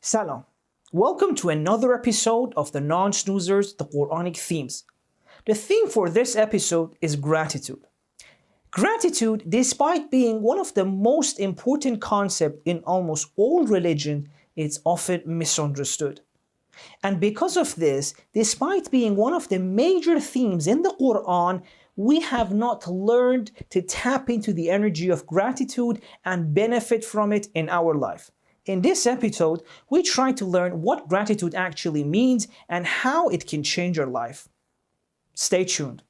Salam. Welcome to another episode of the Non-Snoozers, the Quranic themes. The theme for this episode is gratitude. Gratitude, despite being one of the most important concepts in almost all religion, is often misunderstood. And because of this, despite being one of the major themes in the Quran, we have not learned to tap into the energy of gratitude and benefit from it in our life. In this episode, we try to learn what gratitude actually means and how it can change our life. Stay tuned.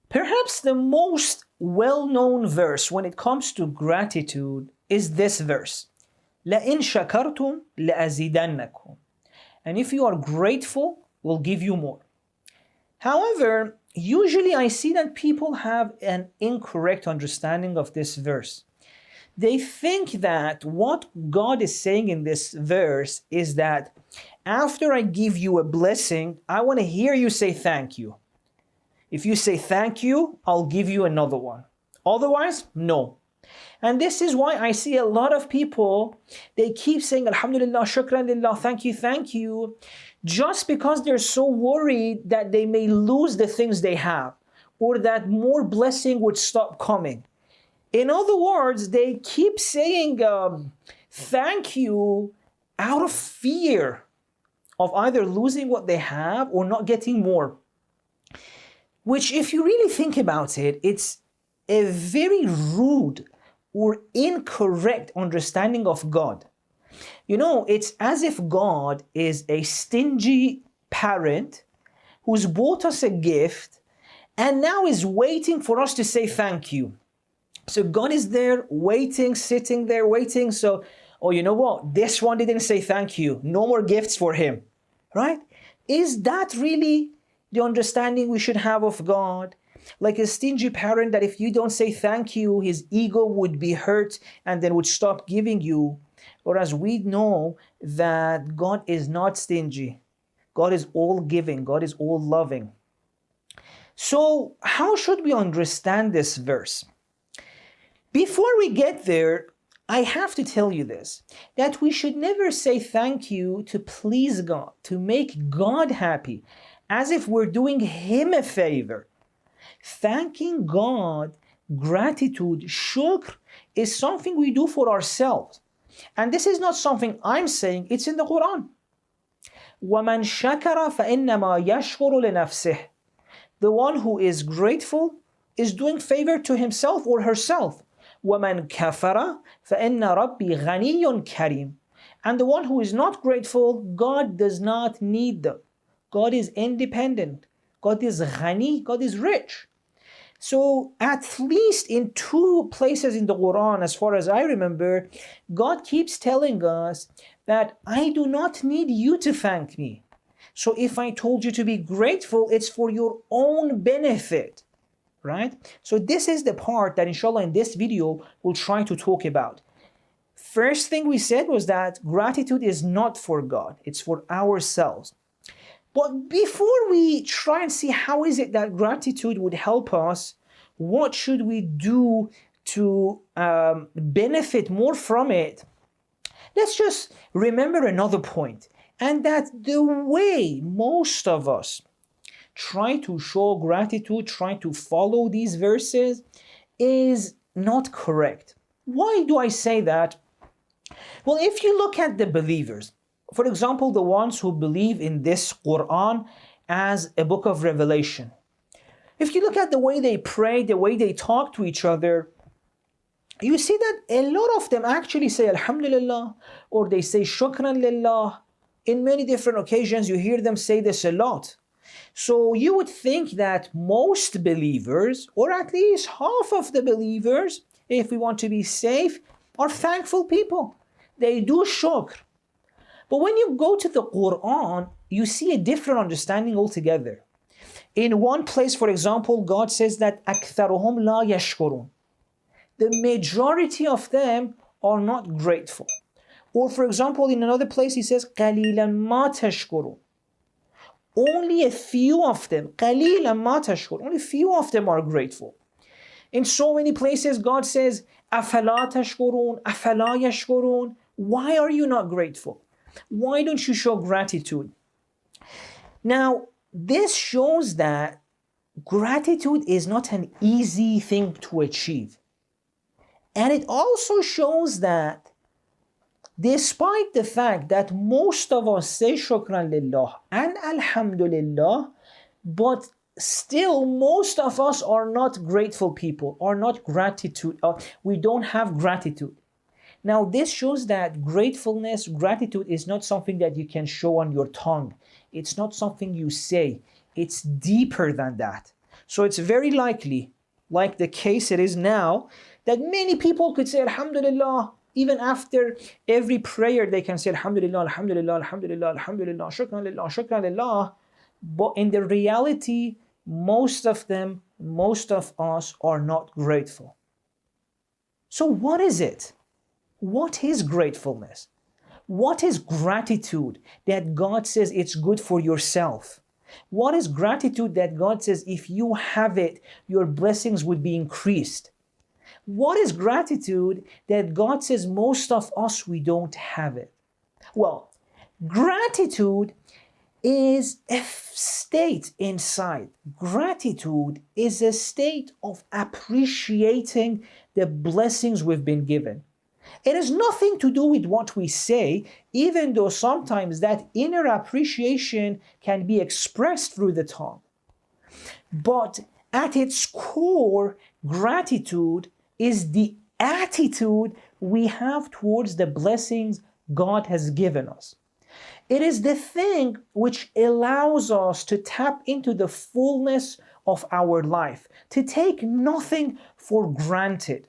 Perhaps the most well-known verse when it comes to gratitude is this verse. لَإِن شَكَرْتُمْ لَأَزِيدَنَّكُمْ. And if you are grateful, we'll give you more. However, usually I see that people have an incorrect understanding of this verse. They think that what God is saying in this verse is that after I give you a blessing, I want to hear you say thank you. If you say thank you, I'll give you another one. Otherwise, no. And this is why I see a lot of people, they keep saying, Alhamdulillah, shukran lillah, thank you, just because they're so worried that they may lose the things they have, or that more blessing would stop coming. In other words, they keep saying thank you out of fear of either losing what they have or not getting more. Which, if you really think about it, it's a very rude or incorrect understanding of God. You know, it's as if God is a stingy parent who's bought us a gift and now is waiting for us to say thank you. So God is there waiting, sitting there waiting. So, oh, you know what? This one didn't say thank you. No more gifts for him, right? Is that really the understanding we should have of God? Like a stingy parent that if you don't say thank you, his ego would be hurt and then would stop giving you. Whereas we know that God is not stingy. God is all giving. God is all loving. So how should we understand this verse? Before we get there, I have to tell you this, that we should never say thank you to please God, to make God happy, as if we're doing him a favor. Thanking God, gratitude, shukr, is something we do for ourselves. And this is not something I'm saying, it's in the Quran. وَمَنْ شَكَرَ فَإِنَّمَا يَشْكُرُ لِنَفْسِهِ. The one who is grateful is doing favor to himself or herself. وَمَنْ كَفَرَ فَإِنَّ رَبِّي غَنِيٌّ كَرِيمٌ. And the one who is not grateful, God does not need them. God is independent. God is ghani, God is rich. So at least in 2 places in the Quran, as far as I remember, God keeps telling us that I do not need you to thank me. So if I told you to be grateful, it's for your own benefit, right? So this is the part that inshallah in this video we'll try to talk about. First thing we said was that gratitude is not for God, it's for ourselves. But before we try and see how is it that gratitude would help us, what should we do to benefit more from it? Let's just remember another point, and that the way most of us try to show gratitude, try to follow these verses, is not correct. Why do I say that? Well, if you look at the believers, for example, the ones who believe in this Quran as a book of revelation. If you look at the way they pray, the way they talk to each other, you see that a lot of them actually say Alhamdulillah, or they say Shukran lillah. In many different occasions, you hear them say this a lot. So you would think that most believers, or at least half of the believers, if we want to be safe, are thankful people. They do shukr. But when you go to the Quran, you see a different understanding altogether. In one place, for example, God says that أَكْثَرُهُمْ لَا يَشْكُرُونَ. The majority of them are not grateful. Or for example, in another place, he says قَلِيلًا مَا تَشْكُرُونَ. only a few of them, قَلِيلًا مَا تَشْكُرُونَ, only a few of them are grateful. In so many places, God says, أَفَلَا تَشْكُرُونَ أَفَلَا يَشْكُرُونَ. Why are you not grateful? Why don't you show gratitude? Now, this shows that gratitude is not an easy thing to achieve. And it also shows that despite the fact that most of us say shukran lillah and alhamdulillah, but still most of us are not grateful people, are not gratitude, we don't have gratitude. Now this shows that gratitude is not something that you can show on your tongue. It's not something you say. It's deeper than that. So it's very likely, like the case it is now, that many people could say alhamdulillah. Even after every prayer, they can say alhamdulillah, alhamdulillah, alhamdulillah, alhamdulillah, shukran lillah, shukran lillah. But in the reality, most of us are not grateful. So what is it? What is gratefulness? What is gratitude that God says it's good for yourself? What is gratitude that God says if you have it, your blessings would be increased? What is gratitude that God says most of us, we don't have it? Well, gratitude is a state inside. Gratitude is a state of appreciating the blessings we've been given. It has nothing to do with what we say, even though sometimes that inner appreciation can be expressed through the tongue. But at its core, gratitude is the attitude we have towards the blessings God has given us. It is the thing which allows us to tap into the fullness of our life, to take nothing for granted.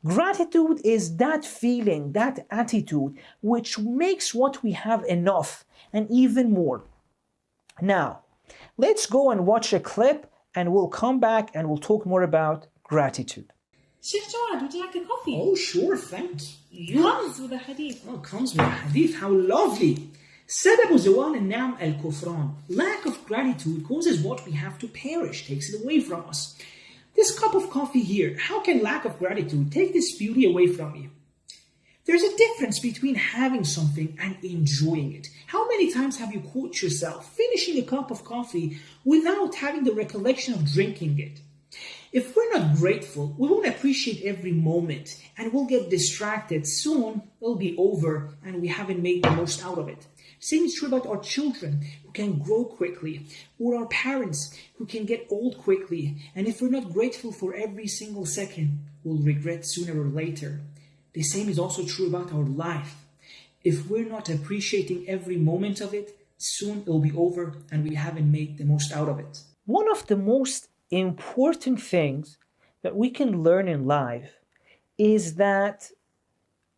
Gratitude is that feeling, that attitude, which makes what we have enough and even more. Now, let's go and watch a clip and we'll come back and we'll talk more about gratitude. Sheikh Jawad, would you like a coffee? Oh, sure, thank you. Comes with a hadith. Oh, comes with a hadith, how lovely. سبب زوال النعم الكفران. Lack of gratitude causes what we have to perish, takes it away from us. This cup of coffee here, how can lack of gratitude take this beauty away from you? There's a difference between having something and enjoying it. How many times have you caught yourself finishing a cup of coffee without having the recollection of drinking it? If we're not grateful, we won't appreciate every moment and we'll get distracted. Soon it'll be over and we haven't made the most out of it. Same is true about our children who can grow quickly, or our parents who can get old quickly. And if we're not grateful for every single second, we'll regret sooner or later. The same is also true about our life. If we're not appreciating every moment of it, soon it'll be over and we haven't made the most out of it. One of the most important things that we can learn in life is that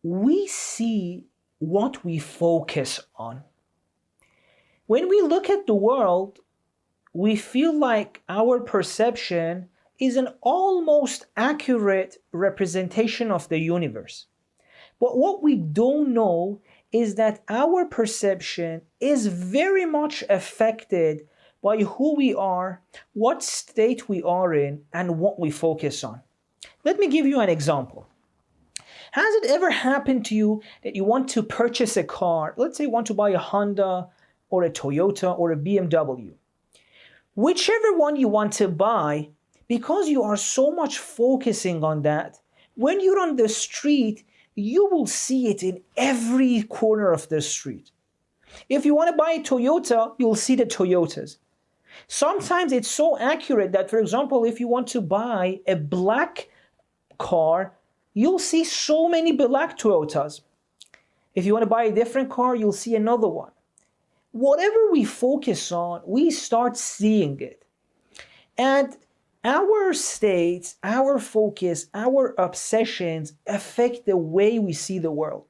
we see what we focus on. When we look at the world, we feel like our perception is an almost accurate representation of the universe. But what we don't know is that our perception is very much affected by who we are, what state we are in, and what we focus on. Let me give you an example. Has it ever happened to you that you want to purchase a car? Let's say you want to buy a Honda or a Toyota or a BMW. Whichever one you want to buy, because you are so much focusing on that, when you're on the street, you will see it in every corner of the street. If you want to buy a Toyota, you'll see the Toyotas. Sometimes it's so accurate that, for example, if you want to buy a black car, you'll see so many black Toyotas. If you want to buy a different car, you'll see another one. Whatever we focus on, we start seeing it. And our states, our focus, our obsessions affect the way we see the world.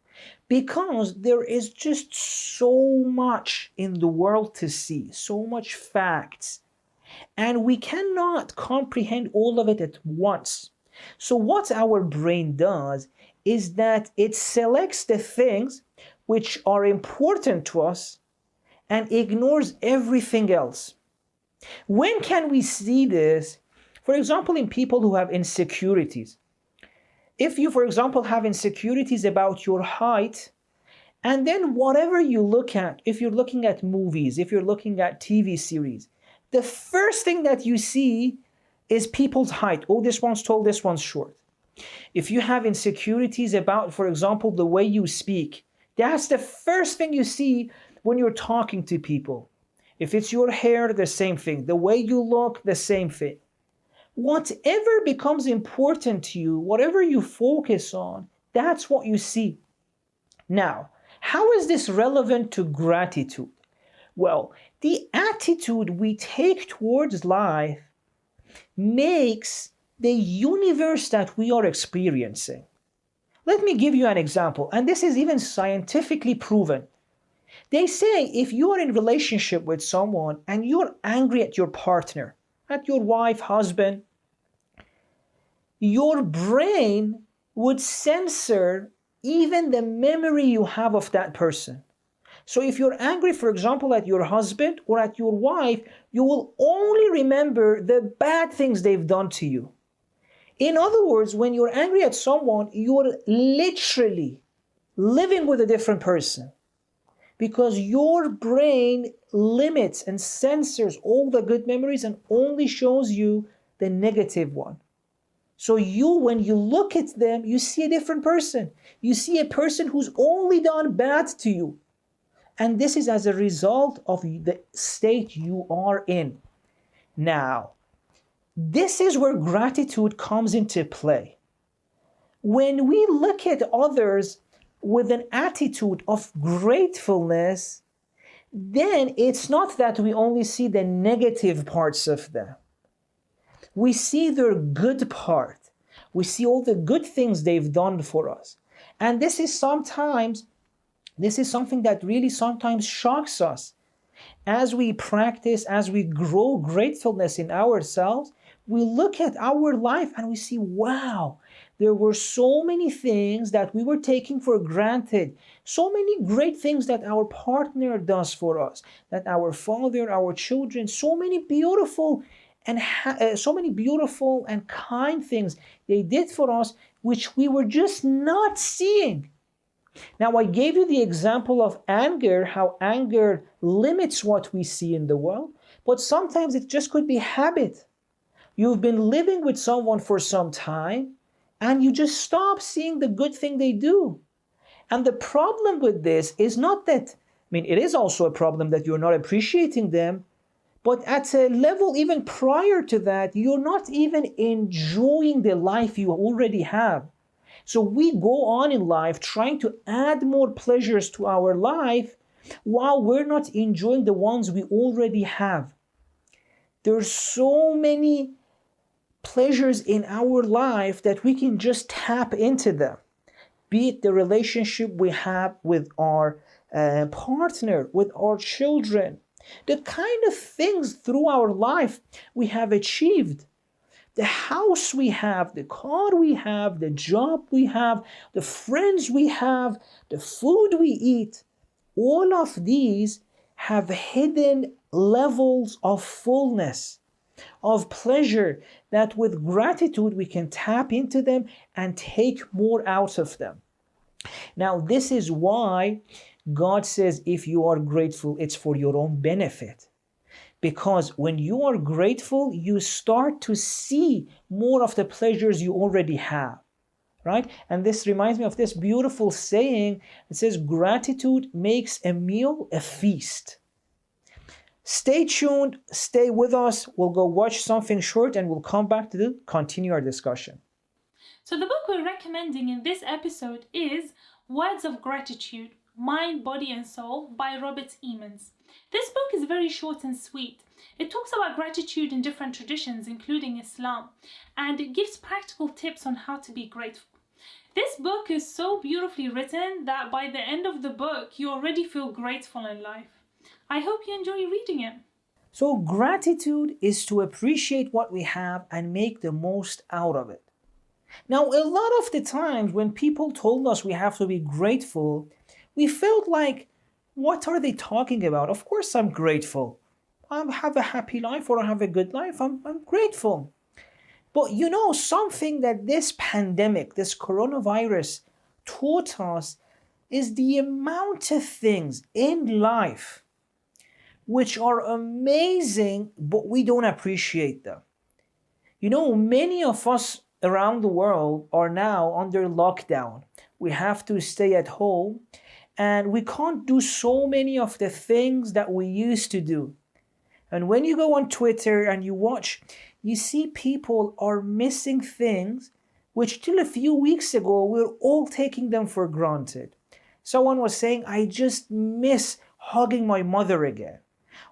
Because there is just so much in the world to see, so much facts. And we cannot comprehend all of it at once. So what our brain does is that it selects the things which are important to us and ignores everything else. When can we see this? For example, in people who have insecurities. If you, for example, have insecurities about your height, and then whatever you look at, if you're looking at movies, if you're looking at TV series, the first thing that you see is people's height. Oh, this one's tall, this one's short. If you have insecurities about, for example, the way you speak, that's the first thing you see when you're talking to people. If it's your hair, the same thing. The way you look, the same thing. Whatever becomes important to you, whatever you focus on, that's what you see. Now, how is this relevant to gratitude? Well, the attitude we take towards life makes the universe that we are experiencing. Let me give you an example, and this is even scientifically proven. They say if you are in relationship with someone and you're angry at your partner, at your wife, husband, your brain would censor even the memory you have of that person. So if you're angry, for example, at your husband or at your wife, you will only remember the bad things they've done to you. In other words, when you're angry at someone, you're literally living with a different person because your brain limits and censors all the good memories and only shows you the negative one. So when you look at them, you see a different person. You see a person who's only done bad to you. And this is as a result of the state you are in. Now, this is where gratitude comes into play. When we look at others with an attitude of gratefulness, then it's not that we only see the negative parts of them. We see their good part. We see all the good things they've done for us. And this is something that really sometimes shocks us. As we practice, as we grow gratefulness in ourselves, we look at our life and we see, wow, there were so many things that we were taking for granted, so many great things that our partner does for us, that our father, our children, so many beautiful and kind things they did for us, which we were just not seeing. Now, I gave you the example of anger, how anger limits what we see in the world, but sometimes it just could be habit. You've been living with someone for some time, and you just stop seeing the good thing they do. And the problem with this is not that, it is also a problem that you're not appreciating them, but at a level even prior to that, you're not even enjoying the life you already have. So we go on in life trying to add more pleasures to our life while we're not enjoying the ones we already have. There's so many pleasures in our life that we can just tap into them. Be it the relationship we have with our partner, with our children, the kind of things through our life we have achieved. The house we have, the car we have, the job we have, the friends we have, the food we eat, all of these have hidden levels of fullness, of pleasure, that with gratitude we can tap into them and take more out of them. Now, this is why God says if you are grateful, it's for your own benefit. Because when you are grateful, you start to see more of the pleasures you already have, right? And this reminds me of this beautiful saying. It says, gratitude makes a meal a feast. Stay tuned, stay with us. We'll go watch something short and we'll come back to continue our discussion. So the book we're recommending in this episode is Words of Gratitude, Mind, Body and Soul by Robert Emmons. This book is very short and sweet. It talks about gratitude in different traditions, including Islam, and it gives practical tips on how to be grateful. This book is so beautifully written that by the end of the book, you already feel grateful in life. I hope you enjoy reading it. So gratitude is to appreciate what we have and make the most out of it. Now, a lot of the times when people told us we have to be grateful, we felt like What are they talking about? Of course I'm grateful. I have a happy life or I have a good life. I'm grateful. But you know, something that this pandemic, this coronavirus taught us is the amount of things in life which are amazing, but we don't appreciate them. You know, many of us around the world are now under lockdown. We have to stay at home and we can't do so many of the things that we used to do. And when you go on Twitter and you watch, you see people are missing things which till a few weeks ago we were all taking them for granted. Someone was saying, I just miss hugging my mother again.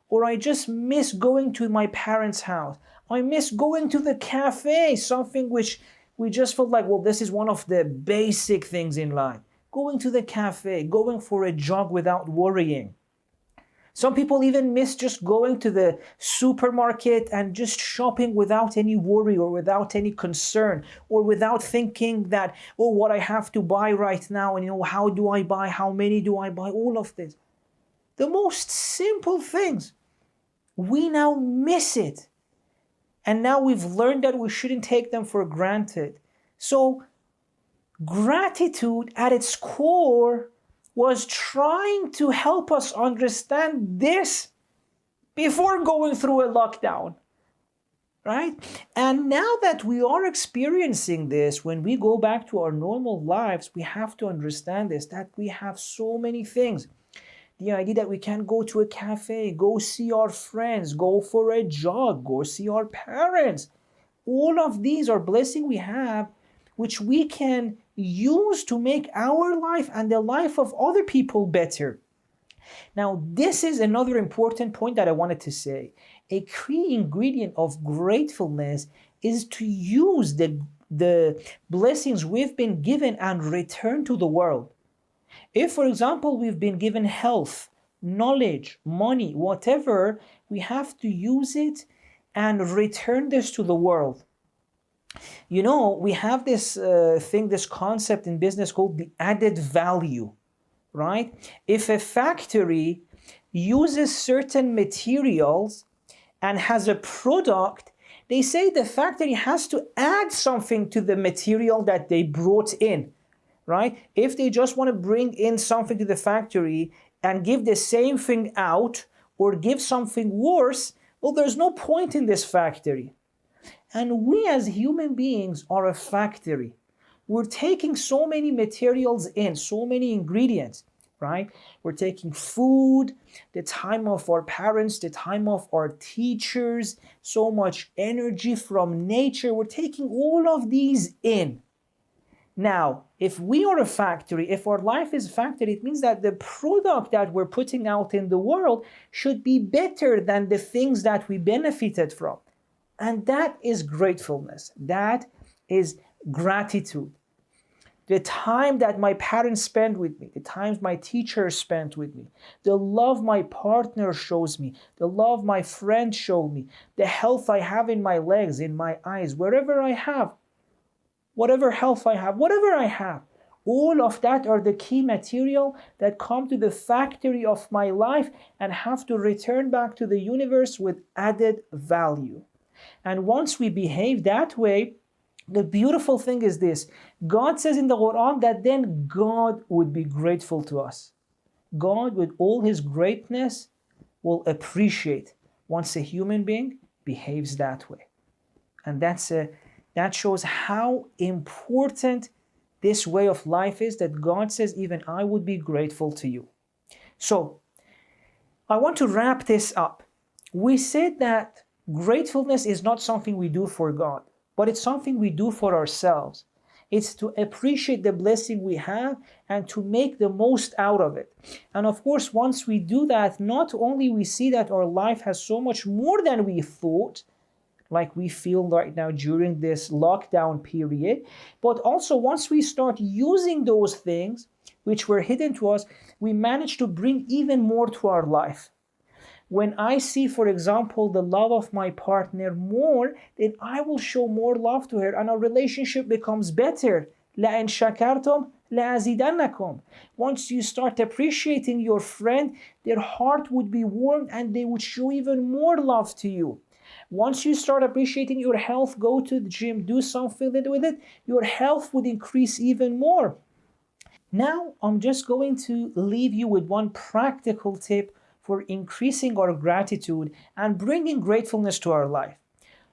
Or I just miss going to my parents' house. I miss going to the cafe, something which we just felt like, well, this is one of the basic things in life. Going to the cafe, going for a jog without worrying. Some people even miss just going to the supermarket and just shopping without any worry or without any concern or without thinking that, oh, what I have to buy right now and, you know, how do I buy, how many do I buy, all of this. The most simple things, we now miss it. And now we've learned that we shouldn't take them for granted. So gratitude at its core was trying to help us understand this before going through a lockdown, right? And now that we are experiencing this, when we go back to our normal lives, we have to understand this, that we have so many things. The idea that we can go to a cafe, go see our friends, go for a jog, go see our parents. All of these are blessings we have, which we can use to make our life and the life of other people better. Now, this is another important point that I wanted to say. A key ingredient of gratefulness is to use the blessings we've been given and return to the world. If, for example, we've been given health, knowledge, money, whatever, we have to use it and return this to the world. You know, we have this this concept in business called the added value, right? If a factory uses certain materials and has a product, they say the factory has to add something to the material that they brought in, right? If they just want to bring in something to the factory and give the same thing out or give something worse, well, there's no point in this factory. And we as human beings are a factory. We're taking so many materials in, so many ingredients, right? We're taking food, the time of our parents, the time of our teachers, so much energy from nature. We're taking all of these in. Now, if we are a factory, if our life is a factory, it means that the product that we're putting out in the world should be better than the things that we benefited from. And that is gratefulness. That is gratitude. The time that my parents spent with me, the times my teachers spent with me, the love my partner shows me, the love my friends show me, the health I have in my legs, in my eyes, wherever I have, whatever health I have, whatever I have, all of that are the key material that come to the factory of my life and have to return back to the universe with added value. And once we behave that way, the beautiful thing is this. God says in the Quran that then God would be grateful to us. God, with all his greatness, will appreciate once a human being behaves that way. And that shows how important this way of life is, that God says, even I would be grateful to you. So, I want to wrap this up. We said that gratefulness is not something we do for God, but it's something we do for ourselves. It's to appreciate the blessing we have and to make the most out of it. And of course, once we do that, not only we see that our life has so much more than we thought, like we feel right now during this lockdown period, but also once we start using those things which were hidden to us, we manage to bring even more to our life. When I see, for example, the love of my partner more, then I will show more love to her and our relationship becomes better. لَإِن شَكَرْتُمْ لَأَزِيدَنَّكُمْ. Once you start appreciating your friend, their heart would be warmed and they would show even more love to you. Once you start appreciating your health, go to the gym, do something with it, your health would increase even more. Now, I'm just going to leave you with one practical tip for increasing our gratitude and bringing gratefulness to our life.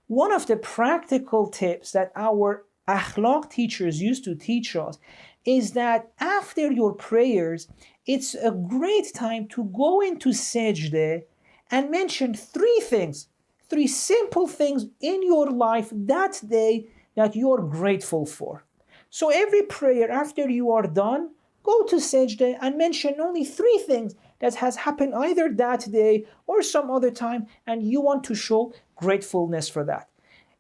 One of the practical tips that our akhlaq teachers used to teach us is that after your prayers, it's a great time to go into sajda and mention three things, three simple things in your life that day that you're grateful for. So every prayer after you are done, go to sajda and mention only three things that has happened either that day or some other time and you want to show gratefulness for that.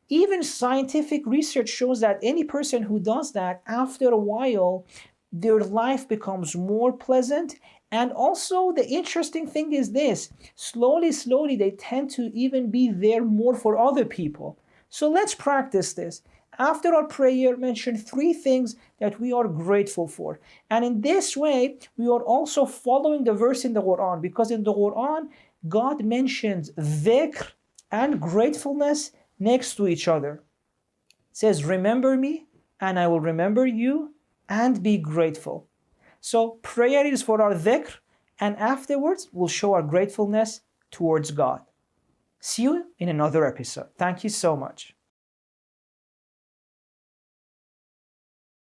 Even scientific research shows that any person who does that, after a while, their life becomes more pleasant. And also the interesting thing is this, slowly, they tend to even be there more for other people. So let's practice this. After our prayer, mention three things that we are grateful for. And in this way, we are also following the verse in the Quran, because in the Quran, God mentions dhikr and gratefulness next to each other. It says, remember me, and I will remember you, and be grateful. So prayer is for our dhikr, and afterwards we'll show our gratefulness towards God. See you in another episode. Thank you so much.